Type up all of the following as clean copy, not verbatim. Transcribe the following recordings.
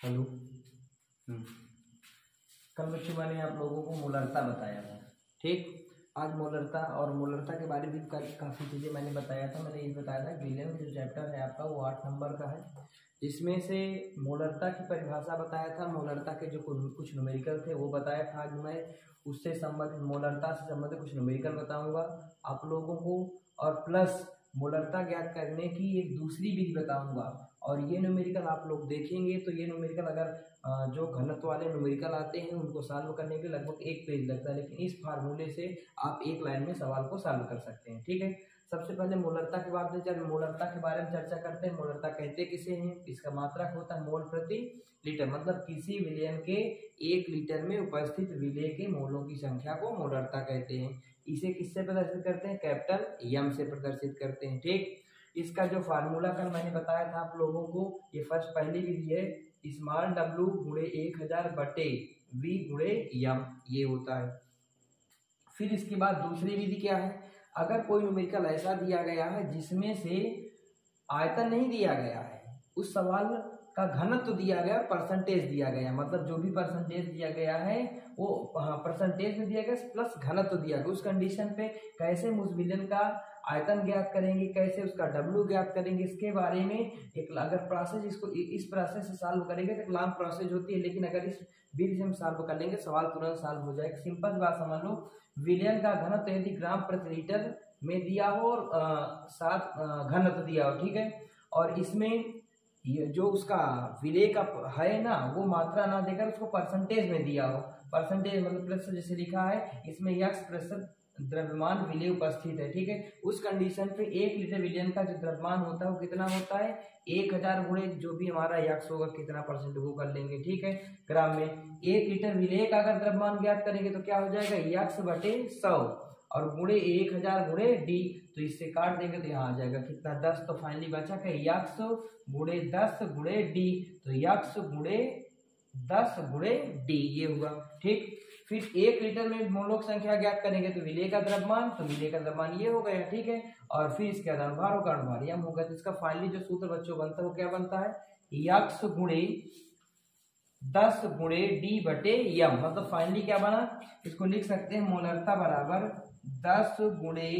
Hello. कल बच्चों मैंने आप लोगों को मोलरता बताया था, ठीक। आज मोलरता और मोलरता के बारे में काफ़ी चीज़ें मैंने बताया था। मैंने ये बताया था विलियम जो चैप्टर है आपका वो 8 नंबर का है, जिसमें से मोलरता की परिभाषा बताया था, मोलरता के जो कुछ न्यूमेरिकल थे वो बताया था। आज मैं उससे संबंधित मोलरता से संबंधित कुछ न्यूमेरिकल बताऊँगा आप लोगों को, और प्लस मोलरता ज्ञात करने की एक दूसरी विधि बताऊँगा। और ये न्यूमेरिकल आप लोग देखेंगे तो ये न्यूमेरिकल अगर जो घनत्व वाले न्यूमेरिकल आते हैं उनको सॉल्व करने के लिए लगभग 1 पेज लगता है, लेकिन इस फार्मूले से आप एक लाइन में सवाल को सॉल्व कर सकते हैं, ठीक है। सबसे पहले मोलरता के बारे में मोलरता के बारे में चर्चा करते हैं। मोलरता कहते किसे हैं? इसका मात्रक होता है मोल प्रति लीटर, मतलब किसी विलयन के 1 लीटर में उपस्थित विलेय के मोलों की संख्या को मोलरता कहते हैं। इसे किससे प्रदर्शित करते हैं? कैपिटल एम से प्रदर्शित करते हैं, ठीक। इसका जो फार्मूला कल मैंने बताया था आप लोगों को, ये फर्स्ट पहली विधि है, स्मॉल w गुणे 1000 बटे v गुणे एम, ये होता है। फिर इसके बाद दूसरी विधि क्या है? अगर कोई न्यूमेरिकल ऐसा दिया गया है जिसमें से आयतन नहीं दिया गया है, उस सवाल का घनत्व दिया गया, परसेंटेज दिया गया, मतलब जो भी परसेंटेज दिया गया है वो परसेंटेज में दिया गया प्लस घनत्व दिया गया, उस कंडीशन पे कैसे उस विलयन का आयतन ज्ञात करेंगे, कैसे उसका W ज्ञात करेंगे, इसके बारे में एक अगर प्रोसेस इसको इस प्रोसेस से सॉल्व करेंगे तो एक लॉन्ग प्रोसेस होती है, लेकिन अगर इस विधि से हम सॉल्व कर लेंगे सवाल तुरंत सॉल्व हो जाएगा। सिंपल बात समझ लो, विलयन का घनत्व यदि ग्राम प्रति लीटर में दिया हो और साथ घनत्व दिया हो, ठीक है, और इसमें ये जो उसका विलेय का है ना वो मात्रा ना देकर उसको परसेंटेज में दिया हो, परसेंटेज मतलब प्लस जैसे लिखा है इसमें x% द्रव्यमान विलेय उपस्थित है, ठीक है। उस कंडीशन पे 1 लीटर विलयन का जो द्रव्यमान होता है वो कितना होता है? 1000 गुणे जो भी हमारा x होगा कितना परसेंट वो कर लेंगे, ठीक है, ग्राम में। 1 लीटर विलेय का अगर द्रव्यमान ज्ञात करेंगे तो क्या हो जाएगा? x बटे 100 और गुणे 1000 गुणे d, तो इससे काट देंगे तो यहाँ आ जाएगा कितना? 10। तो फाइनली बचा क्या? x गुणे 10 गुणे d, तो x गुणे 10 गुणे d ये हुआ, ठीक। फिर 1 लीटर में मोलों की संख्या ज्ञात करेंगे तो विलेय का द्रव्यमान, तो विलेय का द्रव्यमान ये हो गया, ठीक है, और फिर इसके बाद अनुभार होगा, अनुभार यम होगा। तो इसका फाइनली जो सूत्र बच्चों बनता है वो क्या बनता है? x गुणे 10 गुणे d बटे यम, मतलब फाइनली क्या बना? इसको लिख सकते हैं मोलरता बराबर 10 गुणे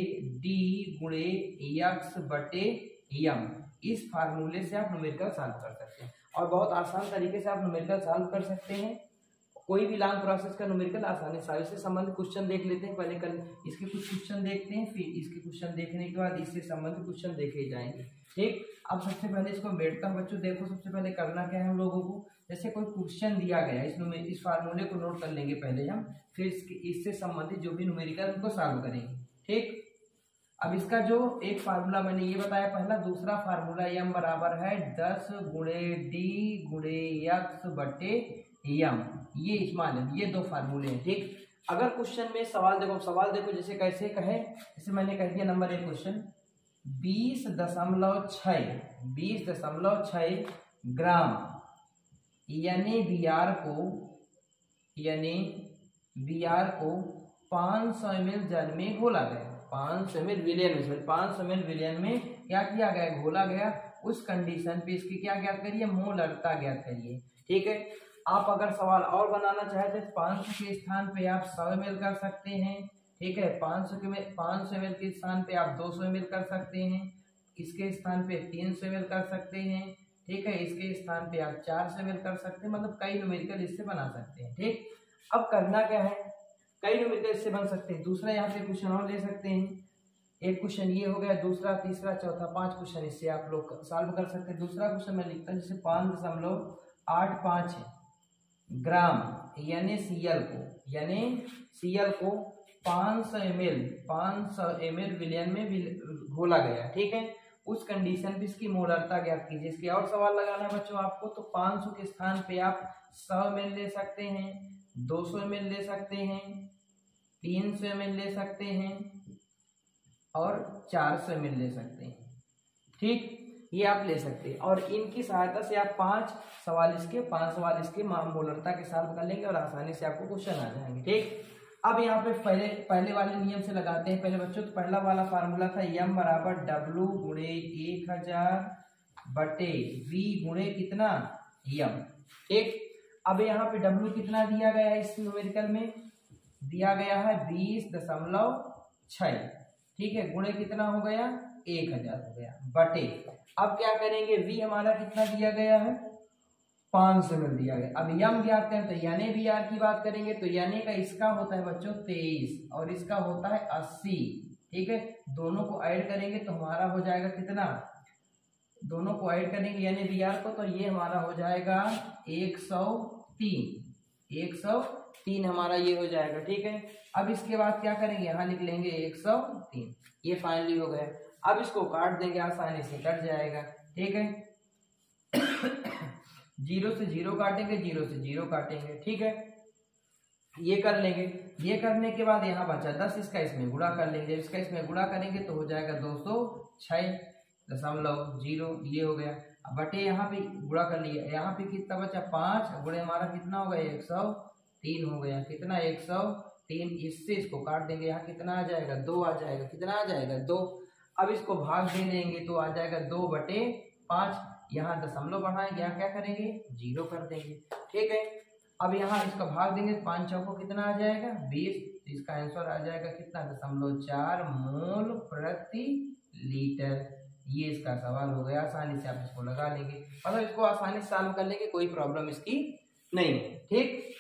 d गुणे x बटे यम। इस फार्मूले से आप न्यूमेरिकल सॉल्व कर सकते हैं और बहुत आसान तरीके से आप न्यूमेरिकल सॉल्व कर सकते हैं। कोई भी लॉन्ग प्रोसेस का न्यूमेरिकल आसानी से। इससे संबंधित क्वेश्चन देख लेते हैं, पहले कल इसके कुछ क्वेश्चन देखते हैं, फिर इसके क्वेश्चन देखने के बाद इससे संबंधित क्वेश्चन देखे जाएंगे, ठीक। अब सबसे पहले इसको बैठता हूँ बच्चों, देखो सबसे पहले करना क्या है हम लोगों को, जैसे कोई क्वेश्चन दिया गया है इस फार्मूले को नोट कर लेंगे पहले हम, फिर इससे संबंधित जो भी न्यूमेरिकल उनको सॉल्व करेंगे, ठीक। अब इसका जो एक फार्मूला मैंने ये बताया पहला, दूसरा फार्मूला यम बराबर है 10 गुणे डी गुणे एक्स बटे यम, ये इस्तेमाल है, ये 2 फार्मूले हैं, ठीक। अगर क्वेश्चन में सवाल देखो जैसे कैसे कहे, जैसे मैंने कह दिया नंबर 1 क्वेश्चन 20.6 ग्राम यानी बीआर को 500 ml जल में घोला गया, 500 ml विलयन में क्या किया गया? घोला गया। उस कंडीशन पे इसकी क्या ज्ञात करिए? मोलरता ज्ञात करिए, ठीक है। आप अगर सवाल और बनाना चाहते हैं 500 के स्थान पे आप 100 ml कर सकते हैं, ठीक है। 500 ml के स्थान पे आप 200 ml कर सकते हैं, इसके स्थान पे 300 ml कर सकते हैं, ठीक है, इसके स्थान पे आप 400 ml कर सकते हैं, मतलब कई न्यूमेरिकल इससे बना सकते हैं, ठीक। अब करना क्या है? कई न्यूमेरिकल इससे बन सकते हैं। दूसरा यहाँ पे क्वेश्चन और ले सकते हैं, एक क्वेश्चन ये हो गया, दूसरा, तीसरा, चौथा, 5 क्वेश्चन इससे आप लोग सॉल्व कर सकते हैं। दूसरा क्वेश्चन मैं लिखता हूँ, जैसे 5.85 ग्राम यानी सीएल को 500 ml विलयन में घोला गया, ठीक है। उस कंडीशन पे इसकी मोलरता ज्ञात कीजिए। इसके और सवाल लगाना है बच्चों आपको, तो 500 के स्थान पे आप 100 ml ले सकते हैं, 200 ml ले सकते हैं, 300 ml ले सकते हैं और 400 ml ले सकते हैं, ठीक, ये आप ले सकते हैं। और इनकी सहायता से आप 5 सवाल इसके मोलरता के साथ कर लेंगे और आसानी से आपको क्वेश्चन आ जाएंगे, ठीक। अब यहाँ पे पहले वाले नियम से लगाते हैं पहले बच्चों। तो पहला वाला फार्मूला था यम बराबर W गुणे 1000 बटे V गुणे कितना? यम, ठीक। अब यहाँ पे W कितना दिया गया है इस न्यूमेरिकल में, दिया गया है 20.6, ठीक है, गुणे कितना हो गया 1000 हो गया, बटे अब क्या करेंगे V हमारा कितना दिया गया है 500 ml दिया गया। अब यम ज्ञात करें तो यानी VR की बात करेंगे तो यानी का इसका होता है बच्चों 23 और इसका होता है 80, ठीक है, दोनों को ऐड करेंगे तो हमारा हो जाएगा कितना, दोनों को ऐड करेंगे यानी VR को, तो ये हमारा हो जाएगा 103 हमारा ये हो जाएगा, ठीक है। अब इसके बाद क्या करेंगे, यहाँ लिख लेंगे 103, ये फाइनली हो गया। अब इसको काट देंगे, आसानी से कट जाएगा, ठीक है। 0 से 0 काटेंगे, 0 से 0 काटेंगे, ठीक है, ये कर लेंगे। ये करने के बाद यहाँ बचा 10, इसका इसमें गुणा कर लेंगे, इसका इसमें गुणा करेंगे तो हो जाएगा 206.0, ये हो गया। अब बटे यहाँ पे गुणा कर लिया, यहाँ पे कितना बचा 5, गुणे हमारा कितना हो गया 103 हो गया, कितना 103, इससे इसको काट देंगे, यहाँ कितना आ जाएगा 2 आ जाएगा, कितना आ जाएगा 2। अब इसको भाग दे देंगे तो आ जाएगा 2/5, यहाँ दशमलव बढ़ाएंगे, यहाँ क्या करेंगे 0 कर देंगे, ठीक है। अब यहाँ इसका भाग देंगे 5 चौको कितना आ जाएगा 20, इसका आंसर आ जाएगा कितना 0.4 मोल प्रति लीटर। ये इसका सवाल हो गया, आसानी से आप इसको लगा लेंगे, मतलब इसको आसानी से सॉल्व कर लेंगे, कोई प्रॉब्लम इसकी नहीं, ठीक।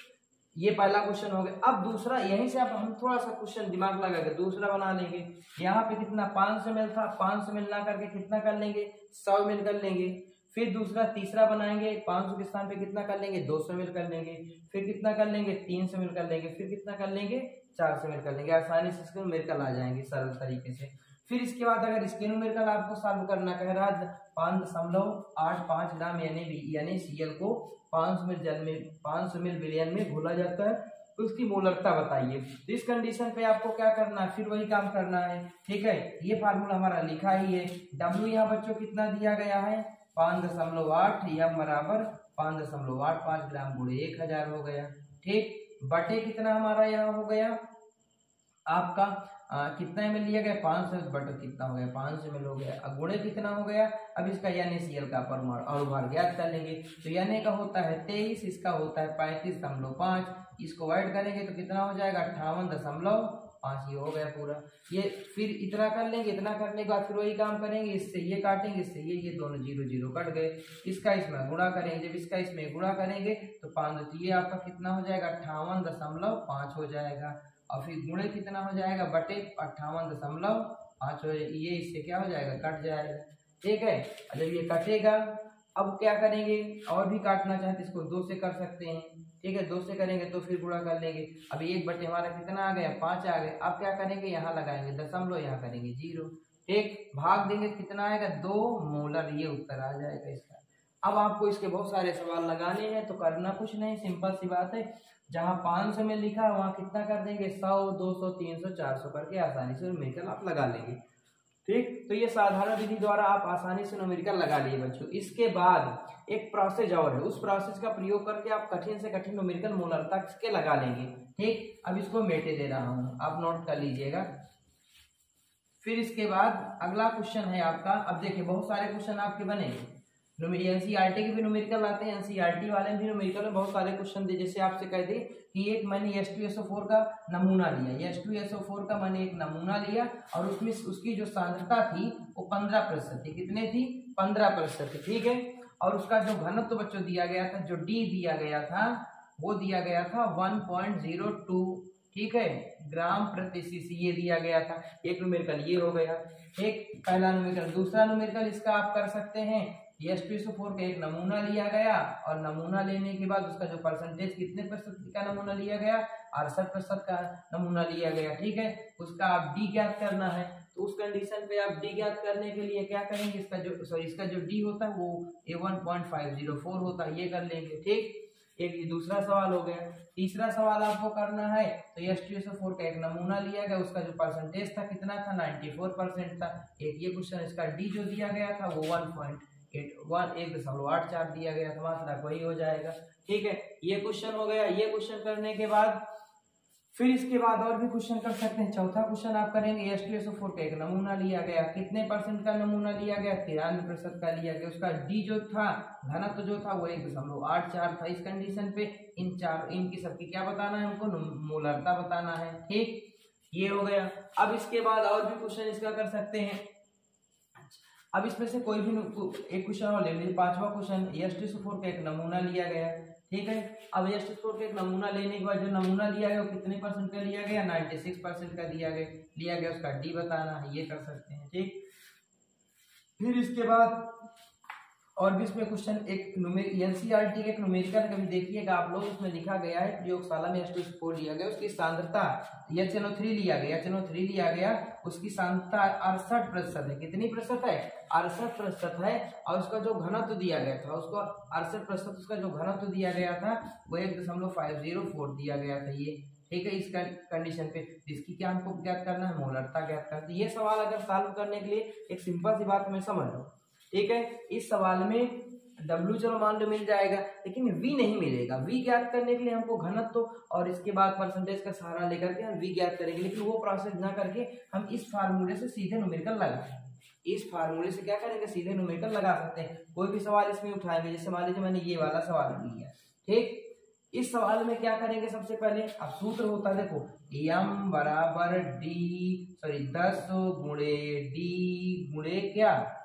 ये पहला क्वेश्चन हो गया। अब दूसरा, यहीं से आप हम थोड़ा सा क्वेश्चन दिमाग लगा के दूसरा बना लेंगे। यहाँ पे कितना 500 ml था, 500 ml ना करके कितना कर लेंगे 100 ml कर लेंगे। फिर दूसरा तीसरा बनाएंगे, 500 के स्थान पे कितना कर लेंगे 200 ml कर लेंगे। फिर कितना कर लेंगे 300 ml कर लेंगे। फिर कितना कर लेंगे 400 ml कर लेंगे। आसानी से इसके न्यूमेरिकल आ जाएंगे सरल तरीके से। फिर इसके बाद अगर इसके न्यूमेरिकल आपको सॉल्व करना कह रहा है 5.85 ग्राम यानी Cl को 500 ml विलयन में घोला जाता है, तो उसकी मोलरता बताइए। तो इस कंडीशन पे आपको क्या करना है, फिर वही काम करना है, ठीक है। ये फार्मूला हमारा लिखा ही है। W यहाँ बच्चों कितना दिया गया है 5.8, यम बराबर 5.85 ग्राम गुणे 1000 हो गया, ठीक। बटे कितना हमारा यहाँ हो गया आपका कितना ml लिया गया 500 बटे कितना हो गया 500 ml हो गया। अब गुणे कितना हो गया, अब इसका यानी Cl का परमाणु अनुभार ज्ञात कर लेंगे। तो यानी का होता है 23, इसका होता है 35.5, इसको ऐड करेंगे तो कितना हो जाएगा 58.5, ये हो गया पूरा। ये फिर इतना कर लेंगे, इतना करने के बाद फिर वही काम करेंगे, इससे ये काटेंगे, इससे ये दोनों 0 0 कट गए। इसका इसमें गुणा करेंगे, जब इसका इसमें गुणा करेंगे तो 5, तो ये आपका कितना हो जाएगा 58.5 हो जाएगा। और फिर गुणे कितना हो जाएगा बटे 58.5 हो, ये इससे क्या हो जाएगा कट जाएगा, ठीक है। जब ये कटेगा अब क्या करेंगे, और भी काटना चाहते तो इसको 2 से कर सकते हैं, ठीक है। 2 से करेंगे तो फिर गुणा कर लेंगे। अब 1 बटे हमारा कितना आ गया 5 आ गया। अब क्या करेंगे, यहाँ लगाएंगे दशमलव, यहाँ करेंगे 0, ठीक। भाग देंगे कितना आएगा 2 मोलर, ये उत्तर आ जाएगा इसका। अब आपको इसके बहुत सारे सवाल लगाने हैं, तो करना कुछ नहीं, सिंपल सी बात है। जहाँ 500 में लिखा है वहाँ कितना कर देंगे 100 200 300 400 करके आसानी से न्यूमेरिकल आप लगा लेंगे, ठीक। तो ये साधारण विधि द्वारा आप आसानी से न्यूमेरिकल लगा लिए बच्चों। इसके बाद एक प्रोसेस और है, उस प्रोसेस का प्रयोग करके आप कठिन से कठिन न्यूमेरिकल मोलरता के लगा लेंगे, ठीक। अब इसको मेटे दे रहा हूँ, आप नोट कर लीजिएगा। फिर इसके बाद अगला क्वेश्चन है आपका। अब देखिए बहुत सारे क्वेश्चन आपके बने, एनसीईआरटी के भी न्यूमेरिकल आते हैं, एनसीईआरटी वाले भी न्यूमेरिकल में बहुत सारे क्वेश्चन थे। जैसे आपसे कह दे कि एक मैंने H2SO4 का नमूना लिया, H2SO4 का मैंने एक नमूना लिया और उसमें उसकी जो सांद्रता थी वो 15% थी। कितने थी 15% थी, ठीक है। और उसका जो घनत्व बच्चों दिया गया था, जो D दिया गया था वो दिया गया था 1.02, ठीक है, ग्राम प्रति सीसी, ये दिया गया था। एक न्यूमेरिकल ये हो गया, एक पहला न्यूमेरिकल। दूसरा न्यूमेरिकल इसका आप कर सकते हैं, H2SO4 का एक नमूना लिया गया और नमूना लेने के बाद उसका जो परसेंटेज कितने प्रतिशत का नमूना लिया गया 68% का नमूना लिया गया, ठीक है। उसका आप D ज्ञात करना है। तो उस कंडीशन पे आप D ज्ञात करने के लिए क्या करेंगे, इसका जो D होता है वो 1.504 होता है, ये कर लेंगे, ठीक। एक ये दूसरा सवाल हो गया। तीसरा सवाल आपको करना है तो H2SO4 का एक नमूना लिया गया, उसका जो परसेंटेज था कितना था 94% था। एक ये क्वेश्चन, इसका D जो दिया गया था वो 1.84 दिया गया था, मात्रा वही हो जाएगा, ठीक है। ये क्वेश्चन हो गया। ये क्वेश्चन करने के बाद फिर इसके बाद और भी क्वेश्चन कर सकते हैं। चौथा क्वेश्चन आप करेंगे H2SO4 का एक नमूना लिया गया, कितने परसेंट का नमूना लिया गया, 93% का लिया गया। उसका डी जो था, घनत्व जो था वो 1.84 था। इस कंडीशन पे इनकी सबकी क्या बताना है, हमको मोलरता बताना है। ठीक, ये हो गया। अब इसके बाद और भी क्वेश्चन इसका कर सकते हैं। अब इसमें से कोई भी एक क्वेश्चन और ले लीजिए। पांचवा क्वेश्चन, H2SO4 का एक नमूना लिया गया, ठीक है। अब H2SO4 का एक नमूना लेने के बाद जो नमूना लिया गया वो कितने परसेंट का लिया गया, 96% का लिया गया, उसका डी बताना है। ये कर सकते हैं, ठीक। फिर इसके बाद और भी इसमें क्वेश्चन एक एनसीईआरटी के एक न्यूमेरिकल कभी देखिएगा आप लोग, उसमें लिखा गया है प्रयोगशाला में H2SO4 लिया गया, उसकी सांद्रता HNO3 लिया गया, उसकी सांद्रता 68% है। कितनी प्रतिशत है, 68% है। और उसका जो घनत्व दिया गया था, उसको 68% उसका जो घनत्व दिया गया था वो 1.504 दिया गया था। ये ठीक है। इस कंडीशन पे इसकी क्या हमको ज्ञात करना है, मोलरता ज्ञात करना है। ये सवाल अगर सॉल्व करने के लिए एक सिंपल सी बात हमें समझ लो, ठीक है। इस सवाल में W चलो मान लो मिल जाएगा, लेकिन V नहीं मिलेगा। V ज्ञात करने के लिए हमको घनत्व और इसके बाद परसेंटेज का सहारा लेकर के हम V ज्ञात करेंगे, लेकिन वो प्रोसेस ना करके हम इस फार्मूले से सीधे न्यूमेरिकल लगाएंगे। इस फार्मूले से क्या करेंगे, सीधे न्यूमेरिकल लगा सकते हैं। कोई भी सवाल इसमें उठाएंगे, जैसे मान लीजिए मैंने ये वाला सवाल लिया, ठीक। इस सवाल में क्या करेंगे, सबसे पहले अब सूत्र होता है, देखो M बराबर 10 गुणे D गुणे क्या,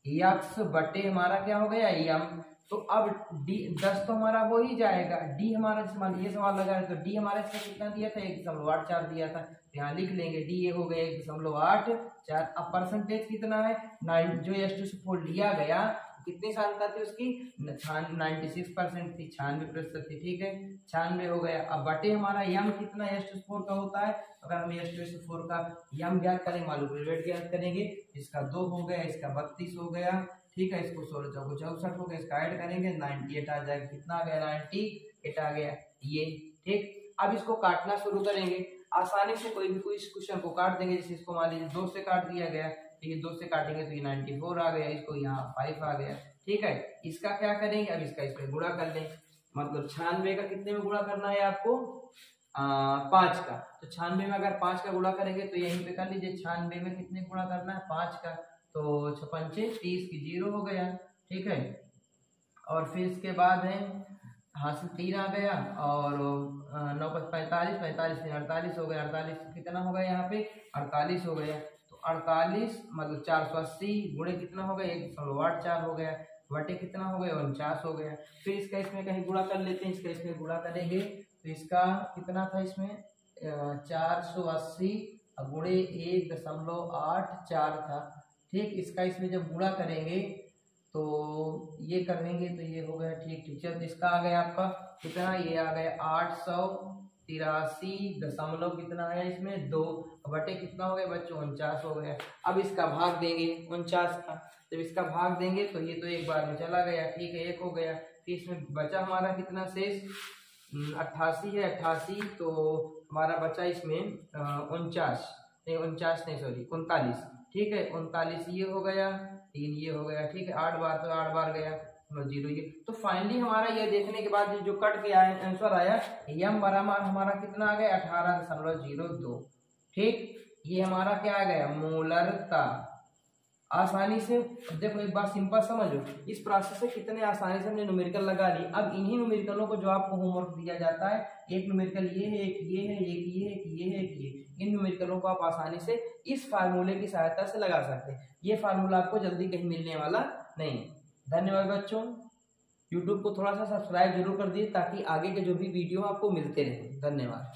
x बटे हमारा क्या हो गया M। तो अब D 10 तो हमारा हो ही जाएगा, D हमारा ये सवाल लगा है तो D हमारा इसका कितना दिया था, 1.84 दिया था। यहाँ लिख लेंगे D ये हो गया 1.84। अब परसेंटेज कितना है, 9, जो H2SO4 लिया गया कितनी सांद्रता थी उसकी, 96% थी, 96% थी, ठीक है। 96 हो गया। अब बटे हमारा M कितना H2SO4 का होता है, अगर हम H2SO4 का M ज्ञात करेंगे, मॉलिक्यूलर ज्ञात करेंगे, इसका 2 हो गया, इसका 32 हो गया, ठीक है। इसको 16 चौको 64 हो गया, इसका ऐड करेंगे 98 आ जाएगा। कितना आ गया, 98 आ गया ये, ठीक। अब इसको काटना शुरू करेंगे, आसानी से कोई भी क्वेश्चन को काट देंगे। जैसे इसको मान लीजिए 2 से काट दिया गया, ये 2 से काटेंगे तो ये 94 आ गया, इसको यहाँ 5 आ गया, ठीक है। इसका क्या करेंगे, अब इसका इसमें गुणा कर लें, मतलब 96 का कितने में गुणा करना है आपको, 5 का। तो 96 में अगर 5 का गुणा करेंगे तो यहीं पे कर लीजिए, 96 में कितने गुणा करना है, 5 का। तो 56 30 की 0 हो गया, ठीक है। और फिर इसके बाद है हासिल 3 आ गया, और 9 45 45 से 48 हो गया, 48 कितना हो गया यहाँ पे, 48 हो गया। 48 मतलब 480 गुणे कितना हो गया, 1.84 हो गया, बटे कितना हो गया, 49 हो गया। फिर इसका इसमें कहीं गुणा कर लेते हैं, इसका इसमें गुणा करेंगे तो इसका कितना था, इसमें 480 गुणे 1.84 था, ठीक। इसका इसमें जब गुणा करेंगे तो ये करेंगे तो ये हो गया, ठीक ठीक। चल इसका आ गया आपका कितना, ये आ गया 883 दशमलव कितना है इसमें 2, बटे कितना हो गया बच्चों, 49 हो गया। अब इसका भाग देंगे 49 का, जब इसका भाग देंगे तो ये तो एक बार में चला गया, ठीक है, 1 हो गया। फिर इसमें बचा हमारा कितना शेष, 88 है, 88 तो हमारा बचा इसमें 49 नहीं सॉरी 39, ठीक है। 39 ये हो गया, 3 ये हो गया, ठीक है। 8 बार तो 8 बार गया, 0 ये। तो फाइनली हमारा ये देखने के बाद जो कट के आया आंसर आया, M बराबर हमारा कितना आ गया, 18.02, ठीक। ये हमारा क्या आ गया, मोलरता। आसानी से देखो, एक बात सिंपल समझो, इस प्रोसेस से कितने आसानी से हमने न्यूमेरिकल लगा ली। अब इन्हीं न्यूमेरिकलों को जो आपको होमवर्क दिया जाता है, एक न्यूमेरिकल ये है, एक ये है, एक ये है, एक ये है, एक ये, इन न्यूमेरिकलों को आप आसानी से इस फार्मूले की सहायता से लगा सकते हैं। ये फार्मूला आपको जल्दी कहीं मिलने वाला नहीं। धन्यवाद बच्चों। यूट्यूब को थोड़ा सा सब्सक्राइब जरूर कर दिए ताकि आगे के जो भी वीडियो आपको मिलते रहे। धन्यवाद।